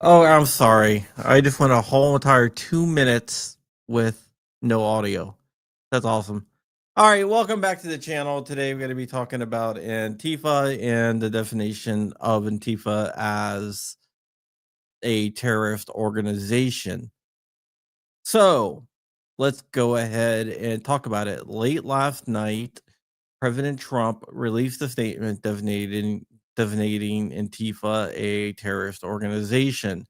Oh, I'm sorry. I just went a whole entire 2 minutes with no audio. That's awesome. All right, welcome back to the channel. Today we're going to be talking about Antifa and the definition of Antifa as a terrorist organization. So let's go ahead and talk about it. Late last night, President Trump released a statement designating Antifa a terrorist organization.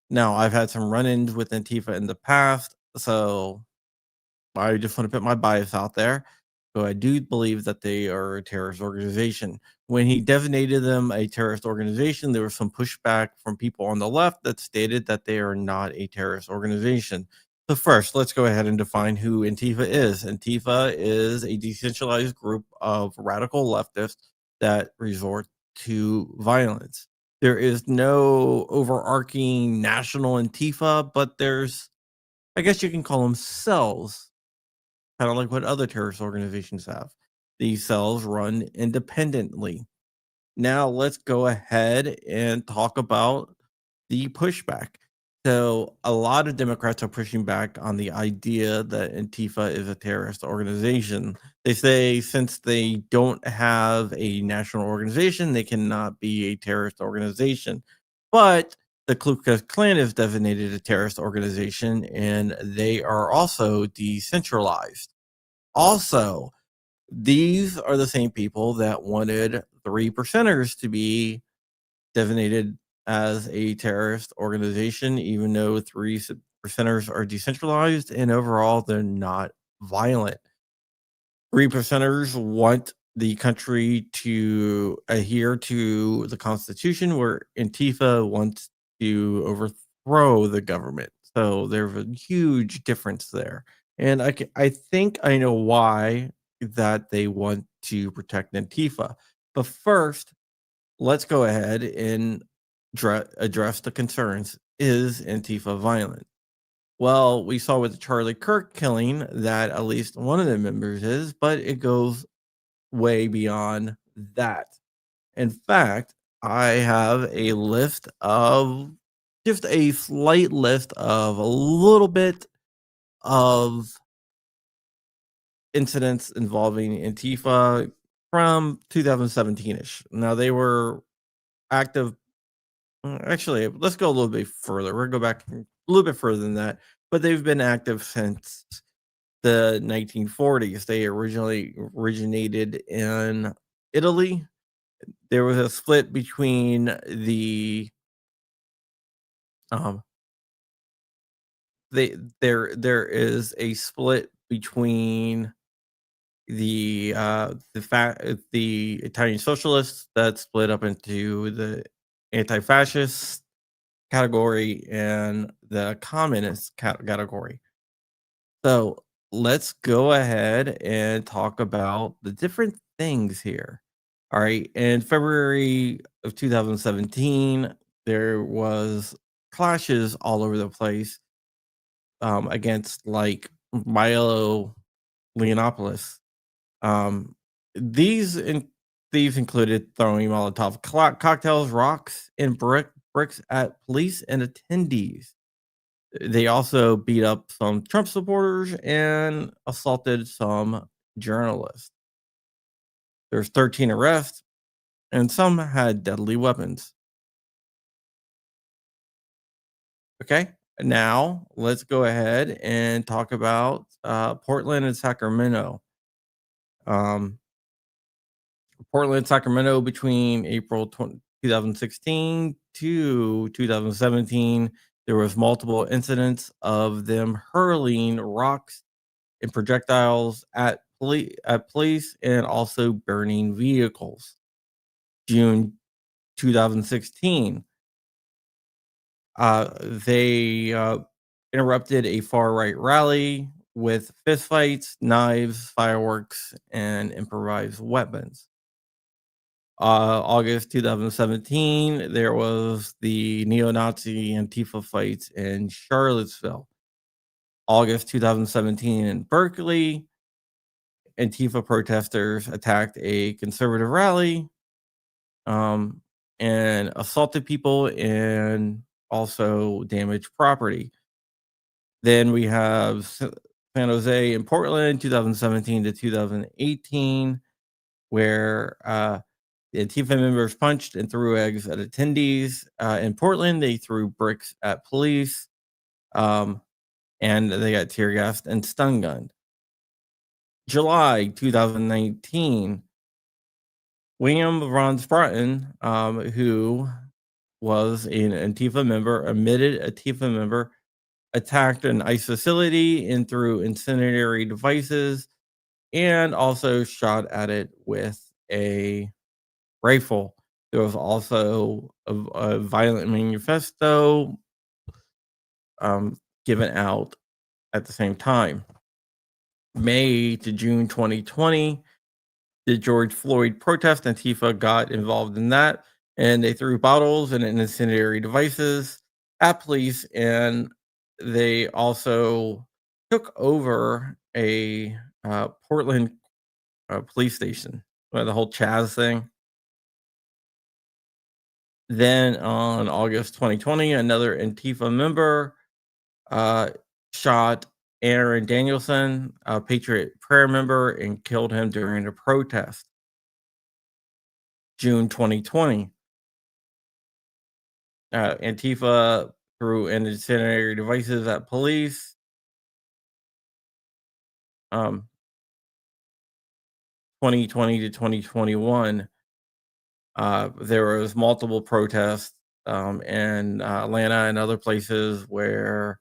Now, I've had some run-ins with Antifa in the past, so I just want to put my bias out there. So I do believe that they are a terrorist organization. When he designated them a terrorist organization, there was some pushback from people on the left that stated that they are not a terrorist organization. So first, let's go ahead and define who Antifa is. Antifa is a decentralized group of radical leftists that resort to violence. There is no overarching national Antifa, but there's, I guess you can call them cells, kind of like what other terrorist organizations have. These cells run independently. Now, let's go ahead and talk about the pushback. So, a lot of Democrats are pushing back on the idea that Antifa is a terrorist organization. They say since they don't have a national organization, they cannot be a terrorist organization. But the Ku Klux Klan is designated a terrorist organization, and they are also decentralized. Also, these are the same people that wanted three percenters to be designated as a terrorist organization, even though percenters are decentralized and overall they're not violent. Three percenters want the country to adhere to the Constitution, where Antifa wants to overthrow the government. So there's a huge difference there. And I think I know why that they want to protect Antifa. But first, let's go ahead and address the concerns. Is Antifa violent? Well, we saw with the Charlie Kirk killing that at least one of the members is, but it goes way beyond that. In fact, I have a list of just a slight list of a little bit of incidents involving Antifa from 2017ish. Now they were active. Actually, let's go a little bit further. We're gonna go back a little bit further than that, but they've been active since the 1940s. They originally originated in Italy. There was a split between the um there is a split between the Italian socialists that split up into the anti-fascist category and the communist category. So let's go ahead and talk about the different things here. All right. In February of 2017, there was clashes all over the place against like Milo Leonopolis. Um, these in, these included throwing Molotov cocktails, rocks, and bricks at police and attendees. They also beat up some Trump supporters and assaulted some journalists. There's 13 arrests, and some had deadly weapons. Okay, now let's go ahead and talk about Portland and Sacramento. Um, Portland, and Sacramento between April 2016 to 2017, there was multiple incidents of them hurling rocks and projectiles at police and also burning vehicles. June 2016, they interrupted a far right rally with fistfights, knives, fireworks, and improvised weapons. August 2017, there was the neo-Nazi Antifa fights in Charlottesville. August 2017 in Berkeley, Antifa protesters attacked a conservative rally, um, and assaulted people and also damaged property. Then we have San Jose and Portland, 2017 to 2018, where the Antifa members punched and threw eggs at attendees. In Portland, they threw bricks at police, um, and they got tear gassed and stun gunned. July 2019, William Von Spratten, who was an Antifa member, admitted Antifa member, attacked an ICE facility and threw incendiary devices and also shot at it with a rifle. There was also a violent manifesto given out at the same time. May to June 2020, the George Floyd protest, Antifa got involved in that, and they threw bottles and incendiary devices at police, and they also took over a Portland police station, the whole Chaz thing. Then on August 2020, another Antifa member uh, shot Aaron Danielson, a Patriot Prayer member, and killed him during a protest. June 2020, Antifa threw incendiary devices at police. 2020 to 2021, there was multiple protests in Atlanta and other places where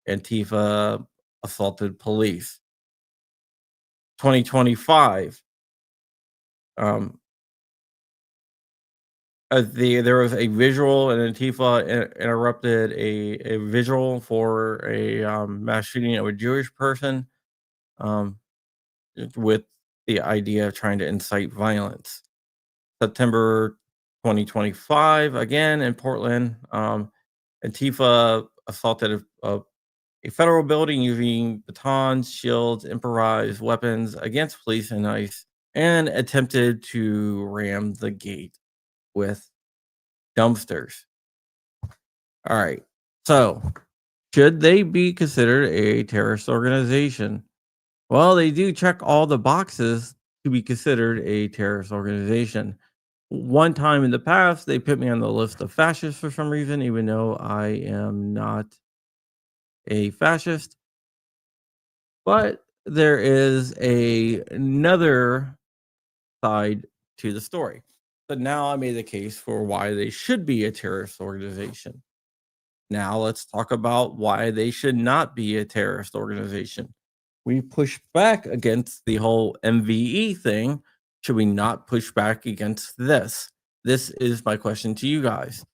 Antifa assaulted police. 2025, there was a visual, and Antifa interrupted a visual for a mass shooting of a Jewish person, with the idea of trying to incite violence. September 2025, again in Portland, Antifa assaulted a federal building using batons, shields, improvised weapons against police and ICE, and attempted to ram the gate with dumpsters. All right. So, should they be considered a terrorist organization? Well, they do check all the boxes to be considered a terrorist organization. One time in the past, they put me on the list of fascists for some reason, even though I am not a fascist. But there is another side to the story. But now I made the case for why they should be a terrorist organization. Now let's talk about why they should not be a terrorist organization. We push back against the whole MVE thing. Should we not push back against this? This is my question to you guys.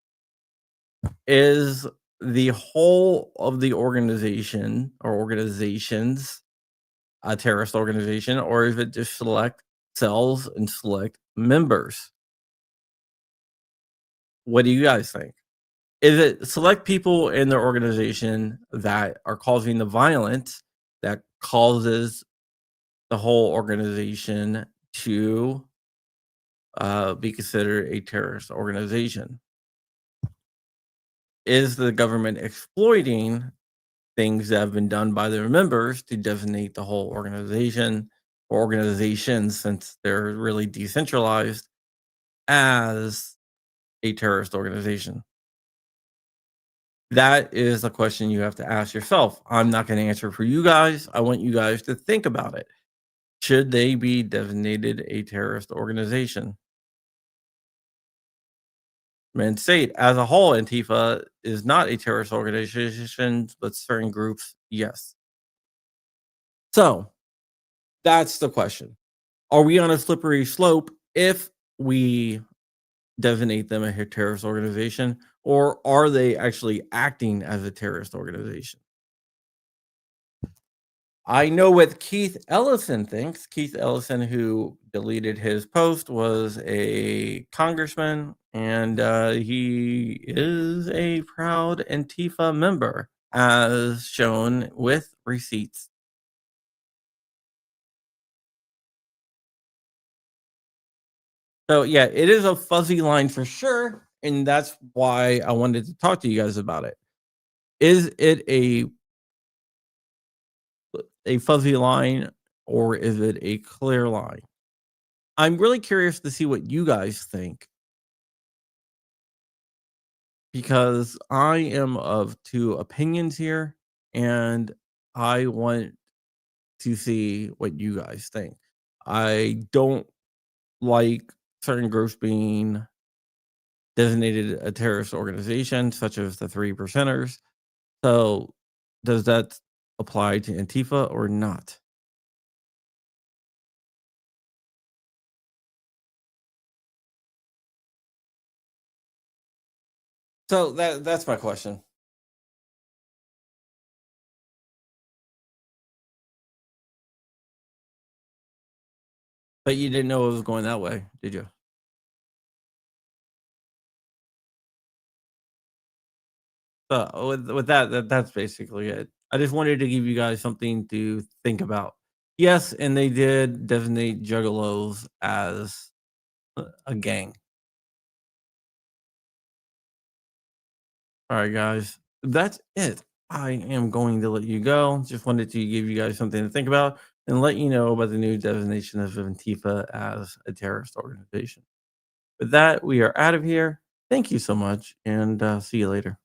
Is the whole of the organization or organizations a terrorist organization, or is it just select cells and select members? What do you guys think? Is it select people in their organization that are causing the violence that causes the whole organization to be considered a terrorist organization? Is the government exploiting things that have been done by their members to designate the whole organization or organizations, since they're really decentralized, as a terrorist organization? That is a question you have to ask yourself. I'm not going to answer for you guys. I want you guys to think about it. Should they be designated a terrorist organization? And state as a whole, Antifa is not a terrorist organization, but certain groups, yes. So that's the question. Are we on a slippery slope if we designate them a terrorist organization, or are they actually acting as a terrorist organization? I know what Keith Ellison thinks. Keith Ellison, who deleted his post, was a congressman, and he is a proud Antifa member, as shown with receipts. So yeah, it is a fuzzy line for sure. And that's why I wanted to talk to you guys about it. Is it a fuzzy line or is it a clear line? I'm really curious to see what you guys think because I am of two opinions here and I want to see what you guys think. I don't like certain groups being designated a terrorist organization, such as the Three Percenters. So, does that apply to Antifa or not? So that's my question. But you didn't know it was going that way, did you? So with that's basically it. I just wanted to give you guys something to think about. Yes, and they did designate juggalos as a gang. All right, guys, that's it. I am going to let you go. Just wanted to give you guys something to think about and let you know about the new designation of Antifa as a terrorist organization. With that, we are out of here. Thank you so much, and see you later.